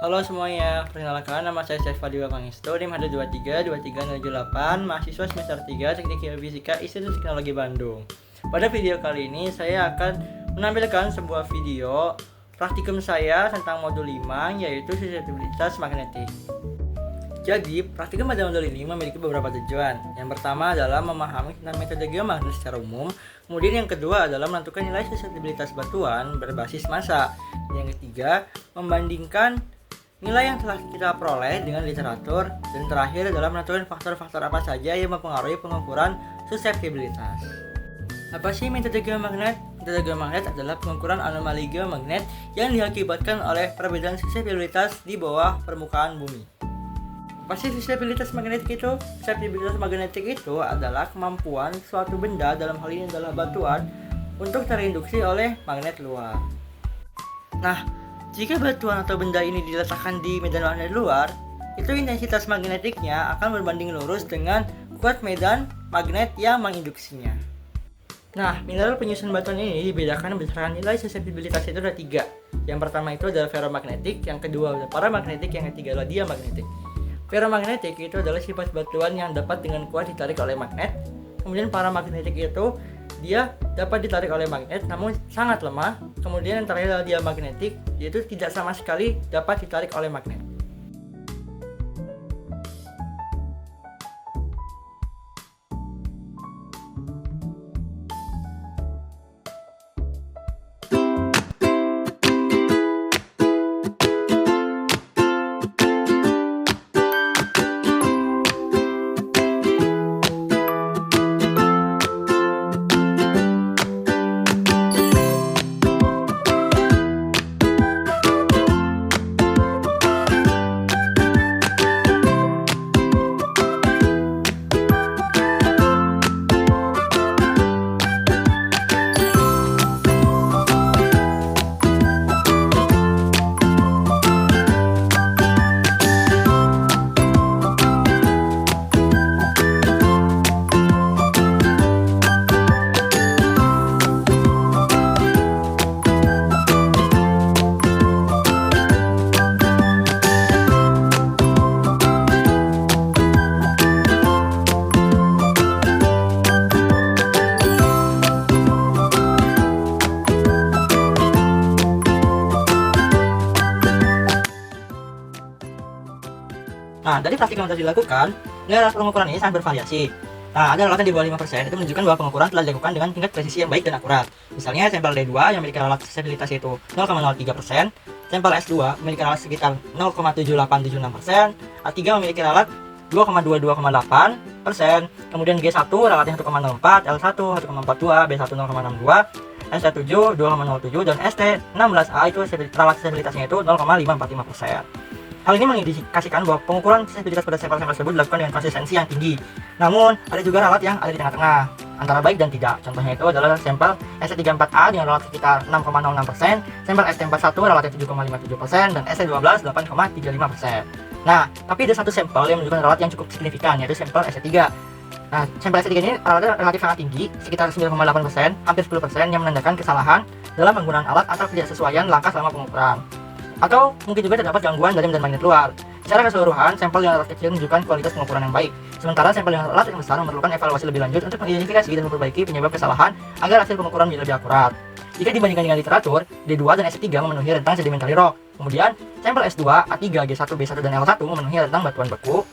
Halo semuanya, perkenalkan nama saya Fadila Pangestu, NIM H23232308, mahasiswa semester 3 Teknik Kimia Fisika Institut Teknologi Bandung. Pada video kali ini saya akan menampilkan sebuah video praktikum saya tentang modul 5, yaitu susceptibilitas magnetik. Jadi, praktikum pada modul ini memiliki beberapa tujuan. Yang pertama adalah memahami tentang metode geomagnet secara umum. Kemudian yang kedua adalah menentukan nilai susceptibilitas batuan berbasis massa. Yang ketiga, membandingkan nilai yang telah kita peroleh dengan literatur. Dan terakhir adalah menentukan faktor-faktor apa saja yang mempengaruhi pengukuran susceptibilitas. Apa sih metode geomagnet? Metode geomagnet adalah pengukuran anomali geomagnet yang diakibatkan oleh perbedaan susceptibilitas di bawah permukaan bumi. Apa sih susceptibilitas magnetik itu? Susceptibilitas magnetik itu adalah kemampuan suatu benda, dalam hal ini adalah batuan, untuk terinduksi oleh magnet luar. Nah, jika batuan atau benda ini diletakkan di medan magnet luar, itu intensitas magnetiknya akan berbanding lurus dengan kuat medan magnet yang menginduksinya. Nah, mineral penyusun batuan ini dibedakan berdasarkan nilai susceptibilitas itu ada 3. Yang pertama itu adalah ferromagnetik, yang kedua adalah paramagnetik, yang ketiga adalah diamagnetik. Ferromagnetik itu adalah sifat batuan yang dapat dengan kuat ditarik oleh magnet. Kemudian paramagnetik itu dia dapat ditarik oleh magnet namun sangat lemah. Kemudian yang terakhir adalah diamagnetik, yaitu tidak sama sekali dapat ditarik oleh magnet. Nah, dari praktikum yang telah dilakukan, nilai alat pengukuran ini sangat bervariasi. Nah, ada alat yang di bawah 5%, itu menunjukkan bahwa pengukuran telah dilakukan dengan tingkat presisi yang baik dan akurat. Misalnya, sampel D2 yang memiliki alat susceptibilitas itu 0,03%, sampel S2 memiliki alat sekitar 0,7876%, A3 memiliki alat 2,22,8%, kemudian G1 alatnya 1,04, L1 1,42, B1 0,62, S7 2,07, dan ST16A itu alat susceptibilitasnya itu 0,545%. Hal ini mengindikasikan bahwa pengukuran susceptibilitas pada sampel-sampel tersebut dilakukan dengan konsistensi yang tinggi. Namun, ada juga alat yang ada di tengah-tengah, antara baik dan tidak. Contohnya itu adalah sampel ST34A dengan alat sekitar 6,06%, sampel ST41 alatnya 7,57%, dan ST12 8,35%. Nah, tapi ada satu sampel yang menunjukkan alat yang cukup signifikan, yaitu sampel ST3. Nah, sampel ST3 ini alatnya relatif sangat tinggi, sekitar 9,8%, hampir 10%, yang menandakan kesalahan dalam penggunaan alat atau ketidaksesuaian langkah selama pengukuran. Atau mungkin juga terdapat gangguan dari medan magnet luar. Secara keseluruhan, sampel yang alat kecil menunjukkan kualitas pengukuran yang baik. Sementara sampel yang alat yang besar memerlukan evaluasi lebih lanjut untuk mengidentifikasi dan memperbaiki penyebab kesalahan agar hasil pengukuran menjadi lebih akurat. Jika dibandingkan dengan literatur, D2 dan S3 memenuhi rentang sedimentary rock. Kemudian, sampel S2, A3, G1, B1, dan L1 memenuhi rentang batuan beku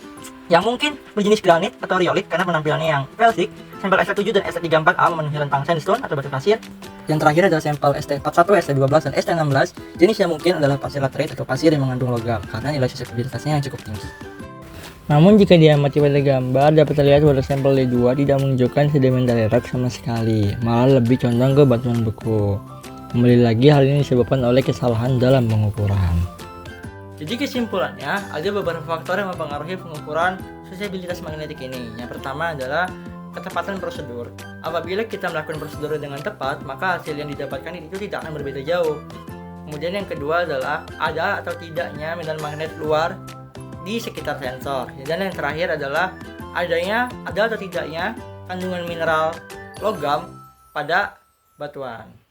yang mungkin berjenis granit atau riolit karena penampilannya yang felsic. Sampel S7 dan ST34A memenuhi rentang sandstone atau batu pasir. Yang terakhir adalah sampel ST41, ST12, dan ST16. Jenis yang mungkin adalah pasir laterite atau pasir yang mengandung logam karena nilai susceptibilitasnya yang cukup tinggi. Namun jika diamati pada gambar dapat terlihat bahwa sampel D2 tidak menunjukkan sedimentary rock sama sekali, malah lebih condong ke batuan beku. Kembali lagi, hal ini disebabkan oleh kesalahan dalam pengukuran. Jadi kesimpulannya, ada beberapa faktor yang mempengaruhi pengukuran susceptibilitas magnetik ini. Yang pertama adalah ketepatan prosedur. Apabila kita melakukan prosedur dengan tepat, maka hasil yang didapatkan itu tidak akan berbeda jauh. Kemudian yang kedua adalah ada atau tidaknya medan magnet luar di sekitar sensor. Dan yang terakhir adalah ada atau tidaknya kandungan mineral logam pada batuan.